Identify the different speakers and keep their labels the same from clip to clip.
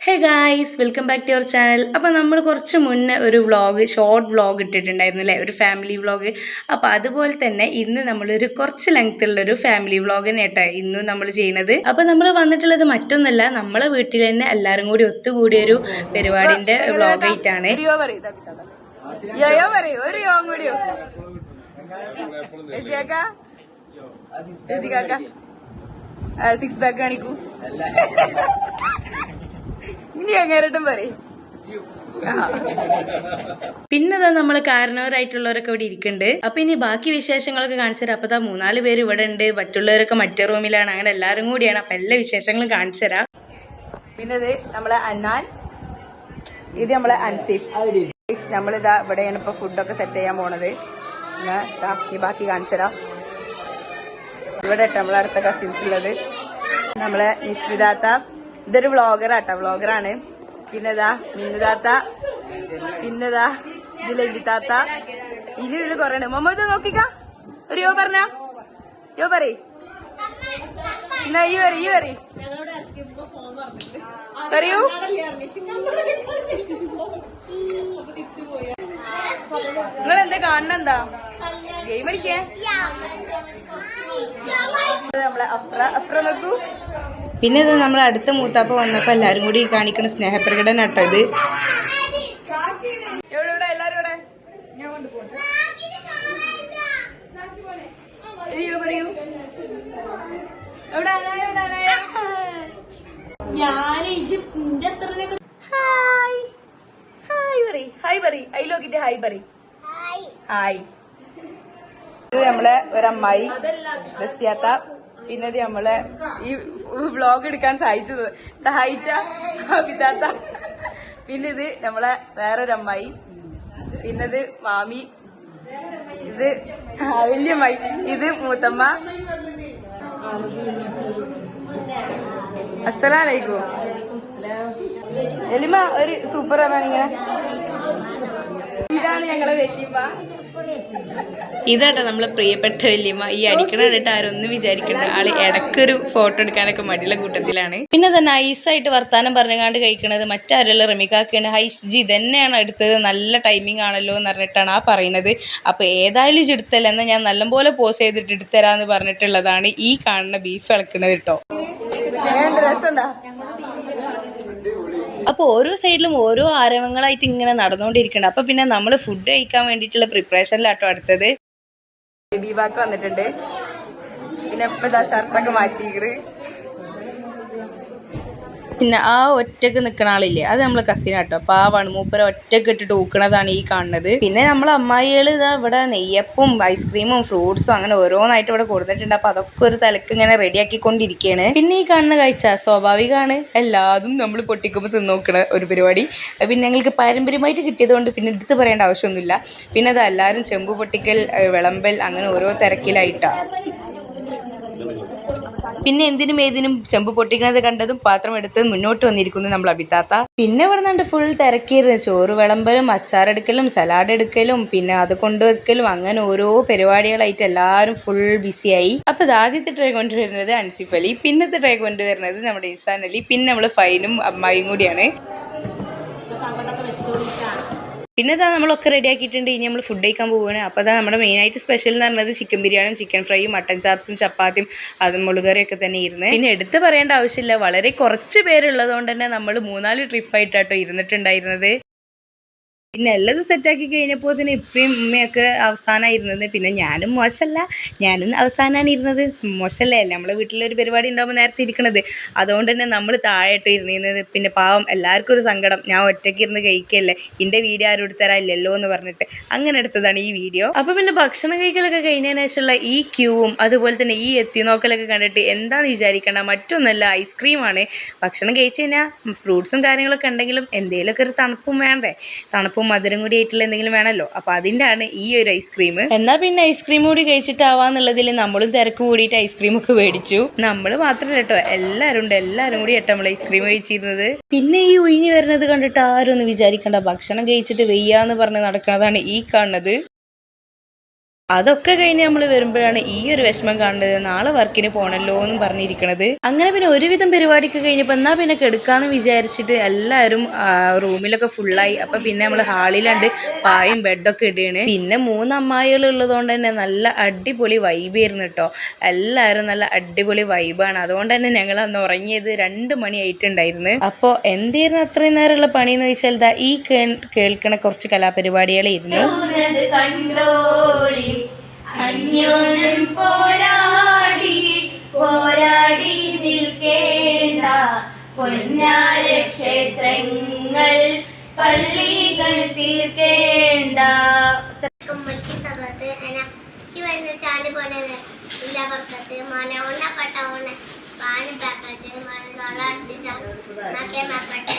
Speaker 1: Hey guys welcome back to your channel. അപ്പോൾ നമ്മൾ കുറച്ച് മുന്നേ ഒരു ഷോർട്ട് വ്ളോഗ് ഇട്ടിട്ടുണ്ടായിരുന്നു അല്ലേ, ഒരു ഫാമിലി വ്ളോഗ്. അപ്പോൾ അതുപോലെ തന്നെ ഇന്ന് നമ്മളൊരു കുറച്ച് ലെങ്ത് ഉള്ളൊരു ഫാമിലി വ്ളോഗ് തന്നെ കേട്ടോ ഇന്ന് നമ്മൾ ചെയ്യുന്നത്. അപ്പോൾ നമ്മൾ വന്നിട്ടുള്ളത് മറ്റൊന്നല്ല, നമ്മളെ വീട്ടിൽ തന്നെ എല്ലാവരും കൂടി ഒത്തുകൂടിയൊരു പരിപാടിൻ്റെ വ്ളോഗായിട്ടാണ്. സിക്സ് പാക്ക് കാണിക്കൂ. ഇനി എങ്ങനെയായിട്ടും പറയും. പിന്നെ നമ്മൾ കാരണവരായിട്ടുള്ളവരൊക്കെ ഇവിടെ ഇരിക്കുന്നുണ്ട്. അപ്പൊ ഇനി ബാക്കി വിശേഷങ്ങളൊക്കെ കാണിച്ചു തരാം. അപ്പൊ 3-4 പേര് ഇവിടെ ഉണ്ട്, മറ്റുള്ളവരൊക്കെ മറ്റേ റൂമിലാണ്. അങ്ങനെ എല്ലാവരും കൂടിയാണ്. അപ്പൊ എല്ലാ വിശേഷങ്ങളും കാണിച്ചു തരാം. പിന്നെ ഇത് നമ്മളെ അന്നാൻ, ഇത് നമ്മളെ അൻസിഫ്. നമ്മളിതാ ഇവിടെയാണ് ഇപ്പൊ ഫുഡൊക്കെ സെറ്റ് ചെയ്യാൻ പോണത്. ഈ ബാക്കി കാണിച്ചു തരാം. ഇവിടെ നമ്മളെ അടുത്ത കസിൻസ് ഉള്ളത് നമ്മളെ നിശ്ചിതാത്ത. ഇതൊരു വ്ളോഗറാട്ടോ, വ്ളോഗറാണ്. പിന്നെതാ മിന്നുതാത്ത, പിന്നെതാ ഇതിൽ എഴുതിത്താത്ത. ഇനി ഇതിൽ കൊറേ ഉണ്ട്. മൊമ്മത് നോക്കിക്ക, ഒരു യോ പറഞ്ഞ യോ പറയൂ. എന്നാ ഈ പറയൂ നിങ്ങളെന്താ കാണണെന്താ? ഗെയിം കളിക്കേ? നമ്മളെ അഫ്ര നോക്കൂ. പിന്നെ ഇത് നമ്മളെ അടുത്ത മൂത്താപ്പ വന്നപ്പോ എല്ലാരും കൂടി കാണിക്കണ സ്നേഹപ്രകടനം കേട്ടോ ഇത്. പറയൂ ഹായ് ലോക്കിട്ട് ഹായ് പറയ്. ഹായ്. ഇത് നമ്മളെ ഒരമ്മായി റസിയാത്ത. പിന്നെ ഇത് നമ്മളെ ഈ വ്ളോഗ് എടുക്കാൻ സഹായിച്ച അബിതാത്ത. പിന്നെ ഇത് നമ്മളെ വേറൊരമ്മായി. പിന്നത് മാമി. ഇത് വല്യമ്മായി. ഇത് മൂത്തമ്മ. അസ്സലാമലൈക്കും. എലിമ ഒരു സൂപ്പർ ആണ്. ഇങ്ങനെ ഇതാണ് ഞങ്ങളെ വല്യമ്മ. ഇതാട്ടോ നമ്മളെ പ്രിയപ്പെട്ട വല്യമ്മ. ഈ അടിക്കണ കണ്ടിട്ട് ആരൊന്നും വിചാരിക്കണ്ട, ആള് ഇടക്കൊരു ഫോട്ടോ എടുക്കാനൊക്കെ മടിയുള്ള കൂട്ടത്തിലാണ്. പിന്നെ അത് നൈസായിട്ട് വർത്താനം പറഞ്ഞുകൊണ്ട് കഴിക്കണത് മറ്റാരുള്ള റമികാക്കാണ്. ഹൈജി തന്നെയാണ് എടുത്തത്, നല്ല ടൈമിംഗ് ആണല്ലോ എന്ന് പറഞ്ഞിട്ടാണ് ആ പറയുന്നത്. അപ്പൊ ഏതായാലും എടുത്തല്ല, എന്നാൽ ഞാൻ നല്ലപോലെ പോസ് ചെയ്തിട്ട് എടുത്തരാന്ന് പറഞ്ഞിട്ടുള്ളതാണ് ഈ കാണുന്ന ബീഫ് ഇളക്കുന്നത് കേട്ടോ. അപ്പോൾ ഓരോ സൈഡിലും ഓരോ ആരവങ്ങളായിട്ട് ഇങ്ങനെ നടന്നുകൊണ്ടിരിക്കുന്നുണ്ട്. അപ്പൊ പിന്നെ നമ്മൾ ഫുഡ് കഴിക്കാൻ വേണ്ടിയിട്ടുള്ള പ്രിപ്പറേഷനിലാട്ടോ അടുത്തത്. ബേബി ബാക്ക് വന്നിട്ടുണ്ട്. പിന്നെ ഇപ്പൊ ഷർട്ടൊക്കെ മാറ്റിയിരിക്കുന്നത്. പിന്നെ ആ ഒറ്റക്ക് നിൽക്കുന്ന ആളില്ലേ, അത് നമ്മളെ കസിനാട്ടോ. പാവാണ്, മൂപ്പര ഒറ്റക്ക് ഇട്ടിട്ട് ഊക്കണതാണ് ഈ കാണുന്നത്. പിന്നെ നമ്മളെ അമ്മായികൾ ഇതാ ഇവിടെ നെയ്യപ്പും ഐസ്ക്രീമും ഫ്രൂട്ട്സും അങ്ങനെ ഓരോന്നായിട്ട് ഇവിടെ കൊടുത്തിട്ടുണ്ട്. അപ്പൊ അതൊക്കെ ഒരു തലക്ക് ഇങ്ങനെ റെഡിയാക്കിക്കൊണ്ടിരിക്കുകയാണ്. പിന്നെ ഈ കാണുന്ന കാഴ്ച സ്വാഭാവികമാണ്, എല്ലാതും നമ്മൾ പൊട്ടിക്കുമ്പോൾ തിന്നോക്കണ ഒരു പരിപാടി. പിന്നെ ഞങ്ങൾക്ക് പാരമ്പര്യമായിട്ട് കിട്ടിയതുകൊണ്ട് പിന്നെ എടുത്ത് പറയേണ്ട ആവശ്യമൊന്നുമില്ല. പിന്നെ അത് എല്ലാവരും ചെമ്പ് പൊട്ടിക്കൽ, വിളമ്പൽ അങ്ങനെ ഓരോ തിരക്കിലായിട്ടാണ്. പിന്നെ എന്തിനും ഏതിനും ചെമ്പ് പൊട്ടിക്കണത് കണ്ടതും പാത്രം എടുത്ത് മുന്നോട്ട് വന്നിരിക്കുന്നു നമ്മൾ അബിതാത്ത. പിന്നെ ഇവിടെ നിന്ന് ഫുൾ തിരക്കിയിരുന്നു. ചോറ് വിളമ്പലും അച്ചാറെടുക്കലും സലാഡ് എടുക്കലും പിന്നെ അത് കൊണ്ടുവെക്കലും അങ്ങനെ ഓരോ പരിപാടികളായിട്ട് എല്ലാവരും ഫുൾ ബിസിയായി. അപ്പൊ ഇത് ആദ്യത്തെ ട്രേ കൊണ്ടുവരുന്നത് അൻസിഫ് അലി, പിന്നത്തെ ട്രേ കൊണ്ടുവരുന്നത് നമ്മുടെ ഇസാൻ അലി, പിന്നെ നമ്മൾ ഫൈനും അമ്മായിയും കൂടിയാണ്. പിന്നെ ഇതാ നമ്മളൊക്കെ റെഡി ആക്കിയിട്ടുണ്ട്. ഇനി നമ്മൾ ഫുഡ് കഴിക്കാൻ പോവുകയാണ്. അപ്പോൾ അതാ നമ്മുടെ മെയിനായിട്ട് സ്പെഷ്യൽ എന്ന് പറയുന്നത് ചിക്കൻ ബിരിയാണിയും ചിക്കൻ ഫ്രൈയും മട്ടൻ ചാപ്സും ചപ്പാത്തിയും അതും മുളുകറിയൊക്കെ തന്നെ ഇരുന്ന്. പിന്നെ എടുത്ത് പറയേണ്ട ആവശ്യമില്ല, വളരെ കുറച്ച് പേരുള്ളത് കൊണ്ട് തന്നെ നമ്മൾ 3-4 ട്രിപ്പായിട്ടാട്ടോ ഇരുന്നിട്ടുണ്ടായിരുന്നത്. പിന്നെ എല്ലാം സെറ്റാക്കി കഴിഞ്ഞപ്പോൾ തന്നെ ഇപ്പയും ഉമ്മയൊക്കെ അവസാനമായിരുന്നത്. പിന്നെ ഞാനും മോശമല്ല, ഞാനും അവസാനമാണ് ഇരുന്നത്. മോശമല്ലേ, നമ്മളെ വീട്ടിലൊരു പരിപാടി ഉണ്ടാകുമ്പോൾ നേരത്തെ ഇരിക്കണത്, അതുകൊണ്ട് തന്നെ നമ്മൾ താഴെട്ടോ ഇരുന്നിരുന്നത്. പിന്നെ പാവം എല്ലാവർക്കും ഒരു സങ്കടം, ഞാൻ ഒറ്റയ്ക്ക് ഇരുന്ന് കഴിക്കല്ലേ, എൻ്റെ വീഡിയോ ആരും എടുത്തരാനില്ലല്ലോ എന്ന് പറഞ്ഞിട്ട് അങ്ങനെ എടുത്തതാണ് ഈ വീഡിയോ. അപ്പോൾ പിന്നെ ഭക്ഷണം കഴിക്കലൊക്കെ കഴിഞ്ഞതിന് ശേഷമുള്ള ഈ ക്യൂവും അതുപോലെ തന്നെ ഈ എത്തി നോക്കലൊക്കെ കണ്ടിട്ട് എന്താണെന്ന് വിചാരിക്കേണ്ട, മറ്റൊന്നല്ല ഐസ്ക്രീമാണ്. ഭക്ഷണം കഴിച്ച് കഴിഞ്ഞാൽ ഫ്രൂട്ട്സും കാര്യങ്ങളൊക്കെ ഉണ്ടെങ്കിലും എന്തെങ്കിലുമൊക്കെ ഒരു തണുപ്പും വേണ്ടേ, തണുപ്പും മധുരം കൂടി ആയിട്ടുള്ള എന്തെങ്കിലും വേണമല്ലോ. അപ്പൊ അതിൻ്റെ ആണ് ഈ ഒരു ഐസ്ക്രീം. എന്നാൽ പിന്നെ ഐസ്ക്രീം കൂടി കഴിച്ചിട്ടാവാന്നുള്ളതിൽ നമ്മളും തിരക്ക് കൂടിയിട്ട് ഐസ്ക്രീം ഒക്കെ മേടിച്ചു. നമ്മൾ മാത്രമല്ല കേട്ടോ, എല്ലാവരും കൂടി കേട്ടോ നമ്മൾ ഐസ്ക്രീം കഴിച്ചിരുന്നത്. പിന്നെ ഈ ഉയിഞ്ഞ് വരുന്നത് കണ്ടിട്ട് ആരും ഒന്നും വിചാരിക്കണ്ട, ഭക്ഷണം കഴിച്ചിട്ട് വെയ്യാന്ന് പറഞ്ഞ് നടക്കുന്നതാണ് ഈ കാണുന്നത്. അതൊക്കെ കഴിഞ്ഞ് നമ്മൾ വരുമ്പോഴാണ് ഈ ഒരു വിഷമം കാണുന്നത്, നാളെ വർക്കിന് പോകണല്ലോ എന്നും പറഞ്ഞിരിക്കണത്. അങ്ങനെ പിന്നെ ഒരുവിധം പരിപാടിക്ക് കഴിഞ്ഞപ്പോൾ എന്നാൽ പിന്നെ കെടുക്കാന്ന് വിചാരിച്ചിട്ട് എല്ലാവരും റൂമിലൊക്കെ ഫുള്ളായി. അപ്പം പിന്നെ നമ്മൾ ഹാളിലുണ്ട് പായും ബെഡൊക്കെ ഇടുകയാണ്. പിന്നെ 3 അമ്മായികൾ ഉള്ളതുകൊണ്ട് തന്നെ നല്ല അടിപൊളി വൈബായിരുന്നു കേട്ടോ. എല്ലാവരും നല്ല അടിപൊളി വൈബാണ്. അതുകൊണ്ട് തന്നെ ഞങ്ങൾ അന്ന് ഉറങ്ങിയത് 2 മണി ആയിട്ടുണ്ടായിരുന്നു. അപ്പോൾ എന്തായിരുന്നു അത്രയും നേരമുള്ള പണിയെന്ന് ചോദിച്ചാൽ ഈ കേൾക്കണ കുറച്ച് കലാപരിപാടികളായിരുന്നു.
Speaker 2: പോരാടി നിൽക്കേണ്ട പൊന്നാരക്ഷേത്രങ്ങൾ പള്ളികൾ തീർക്കേണ്ട. ചാണ്ടി പോണേ ഇല്ല പുറത്തത് മന ഉണ്ണ പട്ട ഉണ്ണ പാനി പാക്കറ്റ് മന തൊള്ളാടുത്ത് മാക്കട്ടെ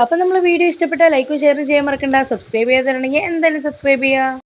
Speaker 1: അപ്പം നമ്മൾ വീഡിയോ ഇഷ്ടപ്പെട്ടാൽ ലൈക്കും ഷെയറും ചെയ്യാൻ മറക്കണ്ട. സബ്സ്ക്രൈബ് ചെയ്യാതെ എന്തായാലും സബ്സ്ക്രൈബ് ചെയ്യുക.